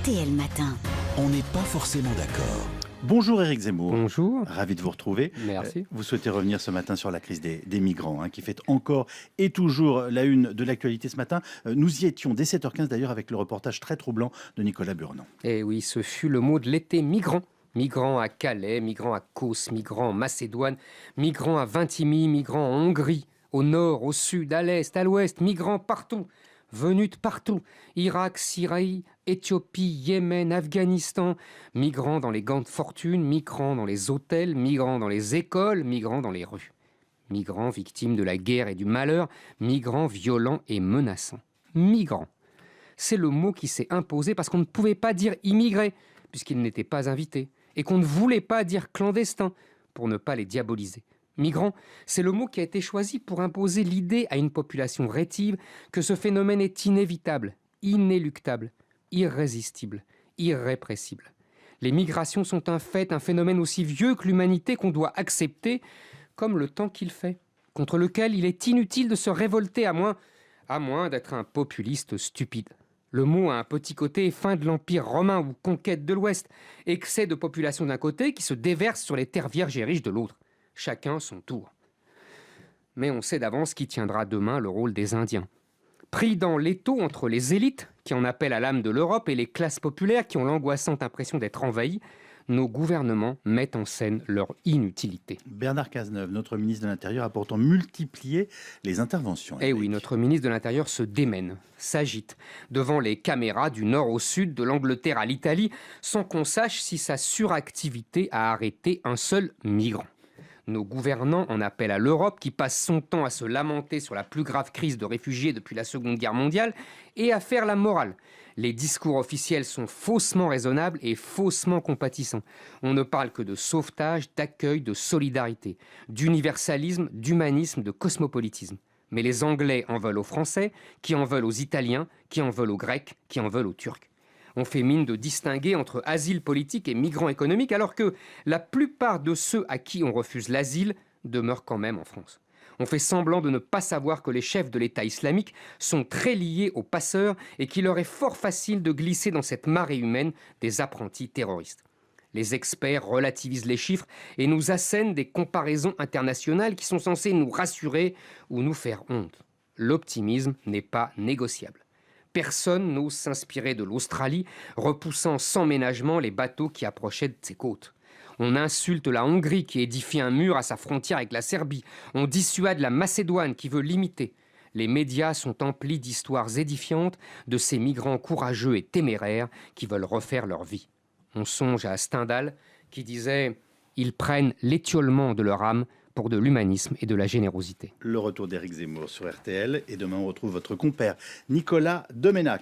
RTL Matin. On n'est pas forcément d'accord. Bonjour Éric Zemmour. Bonjour. Ravi de vous retrouver. Merci. Vous souhaitez revenir ce matin sur la crise des migrants, qui fait encore et toujours la une de l'actualité ce matin. Nous y étions dès 7h15 d'ailleurs avec le reportage très troublant de Nicolas Burnand. Et oui, ce fut le mot de l'été, migrants. Migrants à Calais, migrants à Kos, migrants en Macédoine, migrants à Vintimille, migrants en Hongrie, au nord, au sud, à l'est, à l'ouest, migrants partout. Venus de partout, Irak, Syrie, Éthiopie, Yémen, Afghanistan, migrants dans les gants de fortune, migrants dans les hôtels, migrants dans les écoles, migrants dans les rues. Migrants victimes de la guerre et du malheur, migrants violents et menaçants. Migrants. C'est le mot qui s'est imposé parce qu'on ne pouvait pas dire immigrés, puisqu'ils n'étaient pas invités, et qu'on ne voulait pas dire clandestins, pour ne pas les diaboliser. Migrants, c'est le mot qui a été choisi pour imposer l'idée à une population rétive que ce phénomène est inévitable, inéluctable, irrésistible, irrépressible. Les migrations sont un fait, un phénomène aussi vieux que l'humanité qu'on doit accepter comme le temps qu'il fait, contre lequel il est inutile de se révolter à moins d'être un populiste stupide. Le mot a un petit côté fin de l'Empire romain ou conquête de l'Ouest, excès de population d'un côté qui se déverse sur les terres vierges et riches de l'autre. Chacun son tour. Mais on sait d'avance qui tiendra demain le rôle des Indiens. Pris dans l'étau entre les élites, qui en appellent à l'âme de l'Europe, et les classes populaires qui ont l'angoissante impression d'être envahies, nos gouvernements mettent en scène leur inutilité. Bernard Cazeneuve, notre ministre de l'Intérieur, a pourtant multiplié les interventions. Eh oui, notre ministre de l'Intérieur se démène, s'agite, devant les caméras du nord au sud, de l'Angleterre à l'Italie, sans qu'on sache si sa suractivité a arrêté un seul migrant. Nos gouvernants en appellent à l'Europe qui passe son temps à se lamenter sur la plus grave crise de réfugiés depuis la Seconde Guerre mondiale et à faire la morale. Les discours officiels sont faussement raisonnables et faussement compatissants. On ne parle que de sauvetage, d'accueil, de solidarité, d'universalisme, d'humanisme, de cosmopolitisme. Mais les Anglais en veulent aux Français, qui en veulent aux Italiens, qui en veulent aux Grecs, qui en veulent aux Turcs. On fait mine de distinguer entre asile politique et migrants économiques, alors que la plupart de ceux à qui on refuse l'asile demeurent quand même en France. On fait semblant de ne pas savoir que les chefs de l'État islamique sont très liés aux passeurs et qu'il leur est fort facile de glisser dans cette marée humaine des apprentis terroristes. Les experts relativisent les chiffres et nous assènent des comparaisons internationales qui sont censées nous rassurer ou nous faire honte. L'optimisme n'est pas négociable. Personne n'ose s'inspirer de l'Australie, repoussant sans ménagement les bateaux qui approchaient de ses côtes. On insulte la Hongrie qui édifie un mur à sa frontière avec la Serbie. On dissuade la Macédoine qui veut l'imiter. Les médias sont emplis d'histoires édifiantes de ces migrants courageux et téméraires qui veulent refaire leur vie. On songe à Stendhal qui disait « Ils prennent l'étiolement de leur âme pour de l'humanisme et de la générosité ». Le retour d'Éric Zemmour sur RTL et demain on retrouve votre compère Nicolas Domenac.